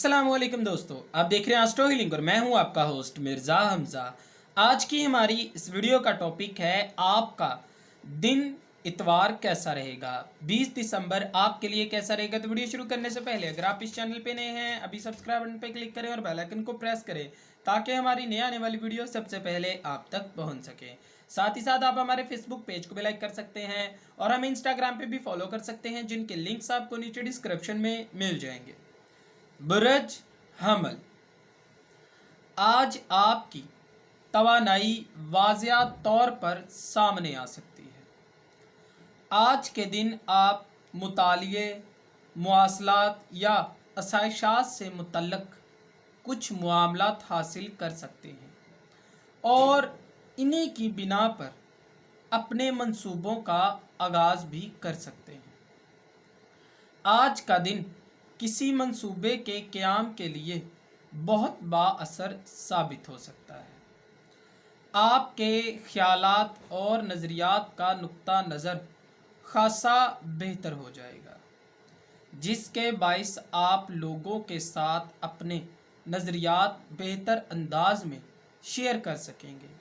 अस्सलाम वालेकुम दोस्तों, आप देख रहे हैं एस्ट्रो हीलिंग और मैं हूं आपका होस्ट मिर्ज़ा हमज़ा। आज की हमारी इस वीडियो का टॉपिक है आपका दिन इतवार कैसा रहेगा। 20 दिसंबर आपके लिए कैसा रहेगा। तो वीडियो शुरू करने से पहले अगर आप इस चैनल पे नए हैं, अभी सब्सक्राइब बटन पे क्लिक करें और बेल आइकन को प्रेस करें ताकि हमारी नई आने वाली वीडियो सबसे पहले आप तक पहुँच सके। साथ ही साथ आप हमारे फेसबुक पेज को भी लाइक कर सकते हैं और हमें इंस्टाग्राम पे भी फॉलो कर सकते हैं, जिनके लिंक्स आपको नीचे डिस्क्रिप्शन में मिल जाएंगे। बुरज हमल, आज आपकी तवानाई वाज़िया तौर पर सामने आ सकती है। आज के दिन आप मुतालिए, मुआसलात या असाइशात से मुतल्लक कुछ मामलात हासिल कर सकते हैं और इन्हीं की बिना पर अपने मंसूबों का आगाज़ भी कर सकते हैं। आज का दिन किसी मंसूबे के क़याम के लिए बहुत बाअसर साबित हो सकता है। आपके ख़यालात और नज़रियात का नुक्ता नज़र ख़ासा बेहतर हो जाएगा, जिसके बाइस आप लोगों के साथ अपने नज़रियात बेहतर अंदाज में शेयर कर सकेंगे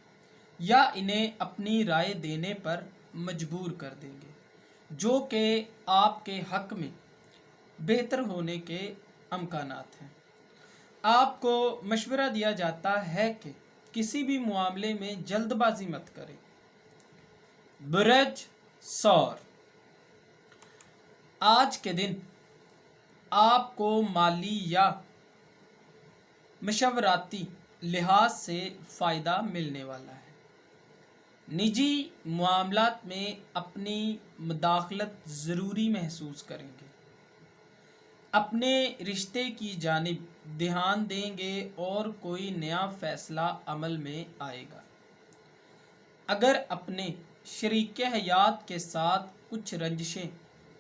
या इन्हें अपनी राय देने पर मजबूर कर देंगे, जो कि आपके हक़ में बेहतर होने के अमकानात हैं। आपको मशवरा दिया जाता है कि किसी भी मामले में जल्दबाजी मत करें। बुरज सौर, आज के दिन आपको माली या मशवराती लिहाज से फ़ायदा मिलने वाला है। निजी मामलात में अपनी मुदाखलत ज़रूरी महसूस करेंगे। अपने रिश्ते की जानिब ध्यान देंगे और कोई नया फ़ैसला अमल में आएगा। अगर अपने शरीक हयात के साथ कुछ रंजिशें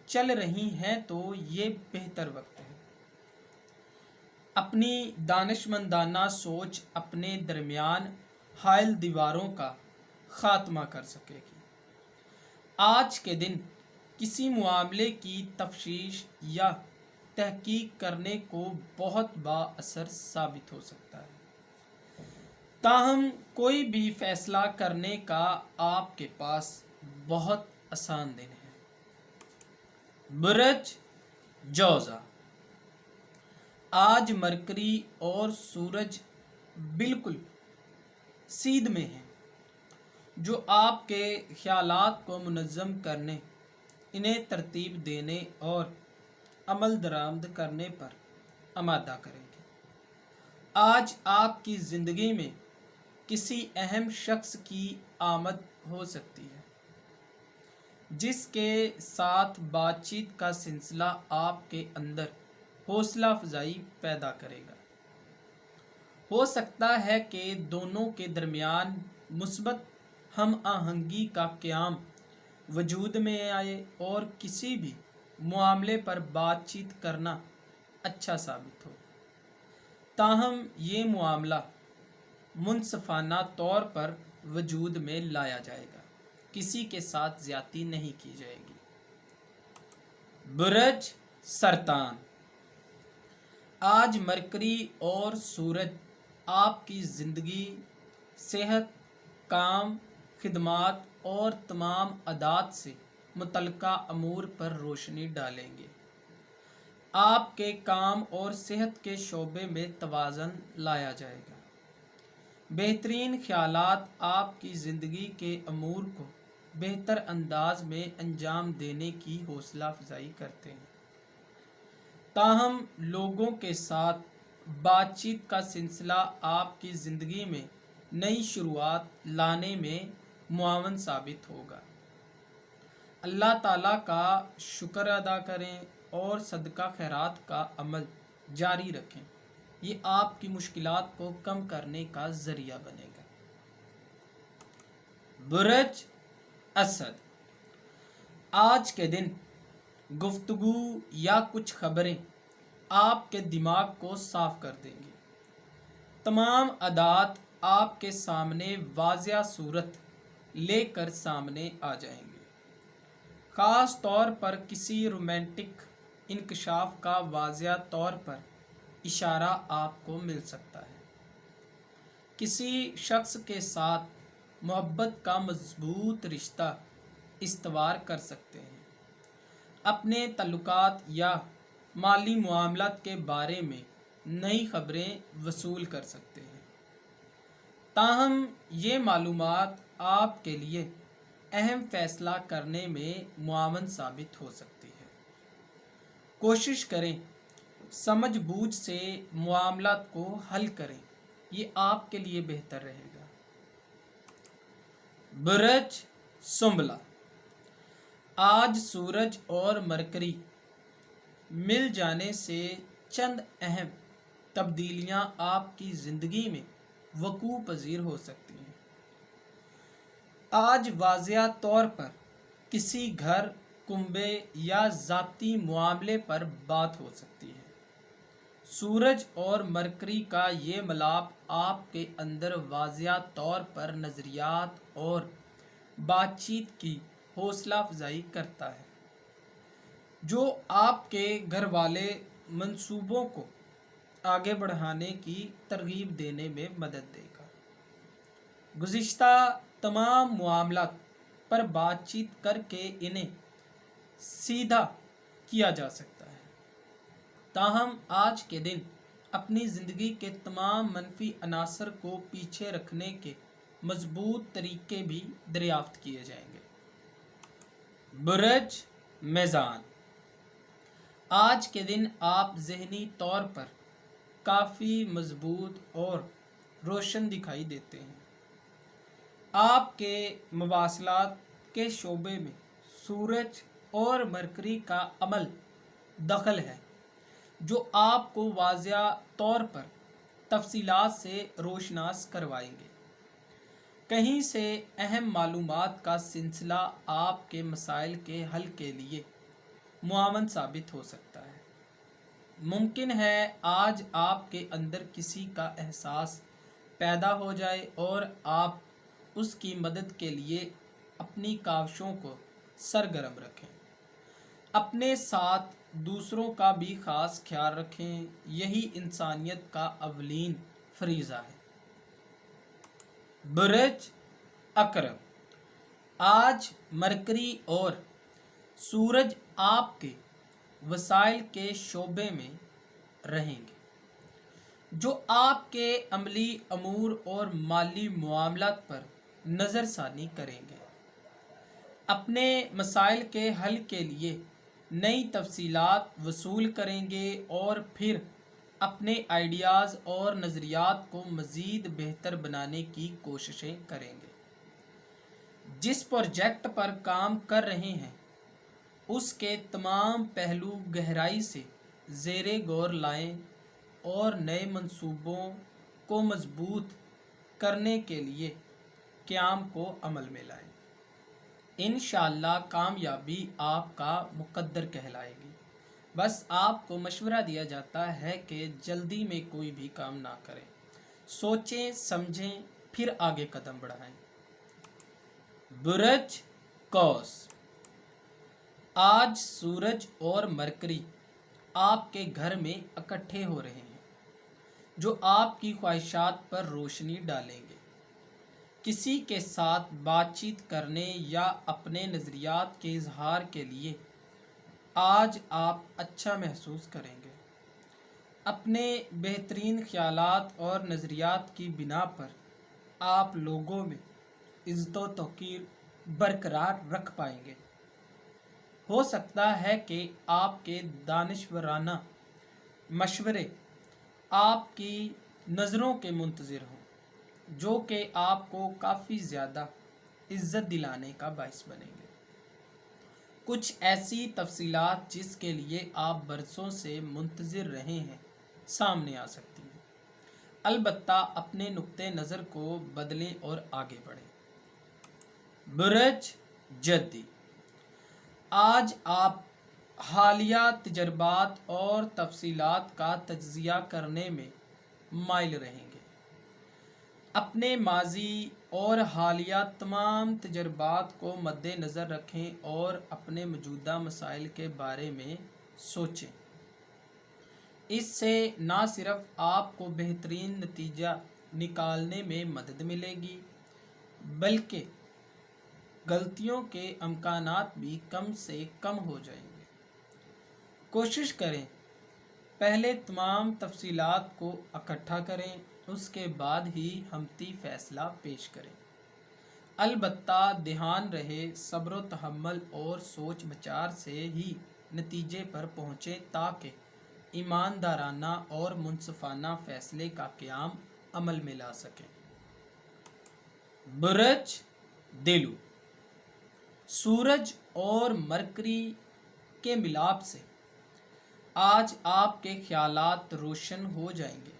चल रही हैं तो ये बेहतर वक्त है। अपनी दानिशमंदाना सोच अपने दरमियान हायल दीवारों का ख़ात्मा कर सकेगी। आज के दिन किसी मामले की तफ्तीश या तहकीक करने को बहुत बाअसर साबित हो सकता है। ताहम कोई भी फ़ैसला करने का आपके पास बहुत आसान दिन है। बुरज जौज़ा, आज मरकरी और सूरज बिल्कुल सीध में हैं, जो आपके ख़यालात को मुनज़्ज़म करने, इन्हें तरतीब देने और अमल दरामद करने पर आमादा करेंगे। आज आपकी ज़िंदगी में किसी अहम शख्स की आमद हो सकती है, जिसके साथ बातचीत का सिलसिला आपके अंदर हौसला अफजाई पैदा करेगा। हो सकता है कि दोनों के दरमियान मुस्बत हम आहंगी का क़याम वजूद में आए और किसी भी मामले पर बातचीत करना अच्छा साबित हो। ताहम ये मामला मुनसफ़ाना तौर पर वजूद में लाया जाएगा, किसी के साथ ज़्यादती नहीं की जाएगी। बुरज सरतान, आज मरकरी और सूरज आपकी ज़िंदगी, सेहत, काम, खिदमात और तमाम आदात से मुतल्लिका अमूर पर रोशनी डालेंगे। आपके काम और सेहत के शोबे में तवाज़न लाया जाएगा। बेहतरीन ख़यालात आपकी ज़िंदगी के अमूर को बेहतर अंदाज में अंजाम देने की हौसला अफजाई करते हैं। ताहम लोगों के साथ बातचीत का सिलसिला आपकी ज़िंदगी में नई शुरुआत लाने में मुआवन साबित होगा। अल्लाह ताला का शुक्र अदा करें और सदका खैरात का अमल जारी रखें। ये आपकी मुश्किलात को कम करने का ज़रिया बनेगा। बुरज असद, आज के दिन गुफ्तगू या कुछ खबरें आपके दिमाग को साफ कर देंगी। तमाम आदात आपके सामने वाज़िया सूरत लेकर सामने आ जाएंगे। ख़ास तौर पर किसी रोमांटिक इंकशाफ का वाज़िया तौर पर इशारा आपको मिल सकता है। किसी शख्स के साथ मोहब्बत का मजबूत रिश्ता इस्तवार कर सकते हैं। अपने तल्लुकात या माली मामलात के बारे में नई खबरें वसूल कर सकते हैं। ताहम ये मालूमात आपके लिए अहम फैसला करने में मुआवन साबित हो सकती है। कोशिश करें समझ बूझ से मामलात को हल करें, ये आपके लिए बेहतर रहेगा। बुरज सुंबला, आज सूरज और मरकरी मिल जाने से चंद अहम तब्दीलियां आपकी ज़िंदगी में वकूअ पजीर हो सकती हैं। आज वाज़िया तौर पर किसी घर, कुंबे या ज़ाती मामले पर बात हो सकती है। सूरज और मरकरी का ये मिलाप आपके अंदर वाज़िया तौर पर नज़रियात और बातचीत की हौसला अफजाई करता है, जो आपके घर वाले मंसूबों को आगे बढ़ाने की तरगीब देने में मदद देगा। गुज़िश्ता तमाम मामलात पर बातचीत करके इन्हें सीधा किया जा सकता है। ताहम आज के दिन अपनी ज़िंदगी के तमाम मनफी अनासर को पीछे रखने के मजबूत तरीके भी दरियाफ्त किए जाएंगे। बुरज मेज़ान, आज के दिन आप ज़हनी तौर पर काफ़ी मजबूत और रोशन दिखाई देते हैं। आपके मवासलात के शोबे में सूरज और मरकरी का अमल दखल है, जो आपको वाज़िया तौर पर तफसीलात से रोशनास करवाएंगे। कहीं से अहम मालूमात का सिलसिला आपके मसाइल के हल के लिए मुआवन साबित हो सकता है। मुमकिन है आज आपके अंदर किसी का एहसास पैदा हो जाए और आप उसकी मदद के लिए अपनी काविशों को सरगर्म रखें। अपने साथ दूसरों का भी ख़ास ख्याल रखें, यही इंसानियत का अवलीन फरीज़ा है। बुरज अकरम, आज मरकरी और सूरज आपके वसाइल के शोबे में रहेंगे, जो आपके अमली अमूर और माली मामलात पर नज़रसानी करेंगे। अपने मसाइल के हल के लिए नई तफसीलात वसूल करेंगे और फिर अपने आइडियाज़ और नज़रियात को मज़ीद बेहतर बनाने की कोशिशें करेंगे। जिस प्रोजेक्ट पर काम कर रहे हैं उसके तमाम पहलू गहराई से ज़ेरे गौर लाएं और नए मंसूबों को मजबूत करने के लिए क़याम को अमल में लाएं। इंशाअल्लाह कामयाबी आपका मुकद्दर कहलाएगी। बस आपको मशवरा दिया जाता है कि जल्दी में कोई भी काम ना करें, सोचें समझें फिर आगे कदम बढ़ाएं। बुरज कौस, आज सूरज और मरकरी आपके घर में इकट्ठे हो रहे हैं, जो आपकी ख्वाहिशात पर रोशनी डालेंगे। किसी के साथ बातचीत करने या अपने नज़रियात के इजहार के लिए आज आप अच्छा महसूस करेंगे। अपने बेहतरीन ख्यालात और नज़रियात की बिना पर आप लोगों में इज़्ज़त व तौक़ीर बरकरार रख पाएंगे। हो सकता है कि आपके दानिशवराना मशवरे आपकी नज़रों के मुंतज़िर हों, जो कि आपको काफ़ी ज़्यादा इज़्ज़त दिलाने का बाइस बनेंगे। कुछ ऐसी तफसीलात जिसके लिए आप बरसों से मुंतज़िर रहे हैं सामने आ सकती हैं। अलबत्ता अपने नुक्ते नज़र को बदलें और आगे बढ़ें। बुरज जद्दी, आज आप हालिया तजर्बात और तफसीलात का तज्ज़िया करने में माइल रहेंगे। अपने माजी और हालिया तमाम तजर्बात को मद्देनज़र रखें और अपने मौजूदा मसाइल के बारे में सोचें। اس سے نہ صرف آپ کو بہترین نتیجہ نکالنے میں مدد ملے گی بلکہ غلطیوں کے امکانات بھی کم سے کم ہو جائیں گے۔ کوشش کریں پہلے تمام تفصیلات کو اکٹھا کریں، اس کے بعد ہی ہمتی فیصلہ پیش کریں۔ البتہ دھیان رہے صبر و تحمل اور سوچ بچار سے ہی نتیجے پر پہنچیں تاکہ ایماندارانہ اور منصفانہ فیصلے کا قیام عمل میں لا سکیں۔ برج دلو، سورج اور مرکری کے ملاپ سے آج آپ کے خیالات روشن ہو جائیں گے،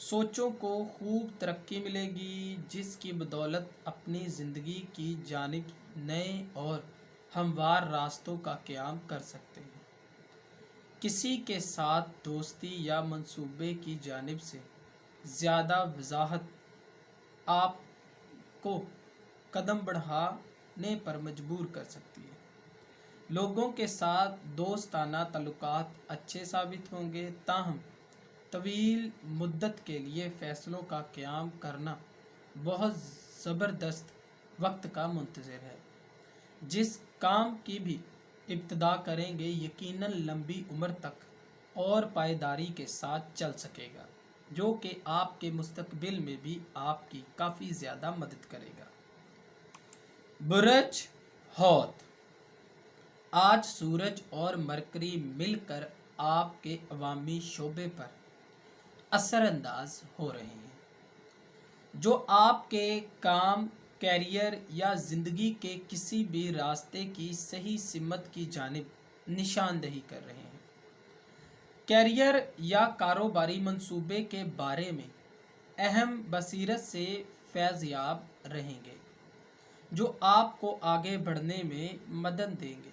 سوچوں کو خوب ترقی ملے گی جس کی بدولت اپنی زندگی کی جانب نئے اور ہموار راستوں کا قیام کر سکتے ہیں۔ کسی کے ساتھ دوستی یا منصوبے کی جانب سے زیادہ وضاحت آپ کو قدم بڑھانے پر مجبور کر سکتی ہے۔ لوگوں کے ساتھ دوستانہ تعلقات اچھے ثابت ہوں گے، تاہم طویل مدت کے لیے فیصلوں کا قیام کرنا بہت زبردست وقت کا منتظر ہے۔ جس کام کی بھی ابتدا کریں گے یقیناً لمبی عمر تک اور پائیداری کے ساتھ چل سکے گا، جو کہ آپ کے مستقبل میں بھی آپ کی کافی زیادہ مدد کرے گا۔ برج حوت، آج سورج اور مرکری مل کر آپ کے عوامی شعبے پر اثر انداز ہو رہے ہیں، جو آپ کے کام، کیریئر یا زندگی کے کسی بھی راستے کی صحیح سمت کی جانب نشاندہی کر رہے ہیں۔ کیریئر یا کاروباری منصوبے کے بارے میں اہم بصیرت سے فیض یاب رہیں گے، جو آپ کو آگے بڑھنے میں مدد دیں گے۔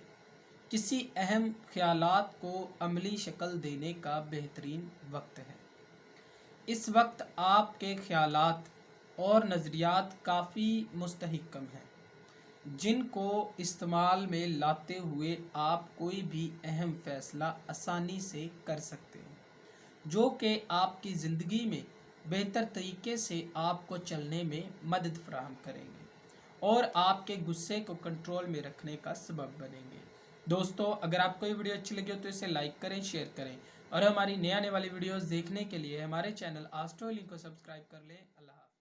کسی اہم خیالات کو عملی شکل دینے کا بہترین وقت ہے۔ اس وقت آپ کے خیالات اور نظریات کافی مستحکم ہیں، جن کو استعمال میں لاتے ہوئے آپ کوئی بھی اہم فیصلہ آسانی سے کر سکتے ہیں، جو کہ آپ کی زندگی میں بہتر طریقے سے آپ کو چلنے میں مدد فراہم کریں گے اور آپ کے غصے کو کنٹرول میں رکھنے کا سبب بنیں گے۔ دوستو، اگر آپ کو یہ ویڈیو اچھی لگی ہو تو اسے لائک کریں، شیئر کریں اور ہماری نئے آنے والی ویڈیوز دیکھنے کے لیے ہمارے چینل آسٹرو لنک کو سبسکرائب کر لیں۔ اللہ حافظ۔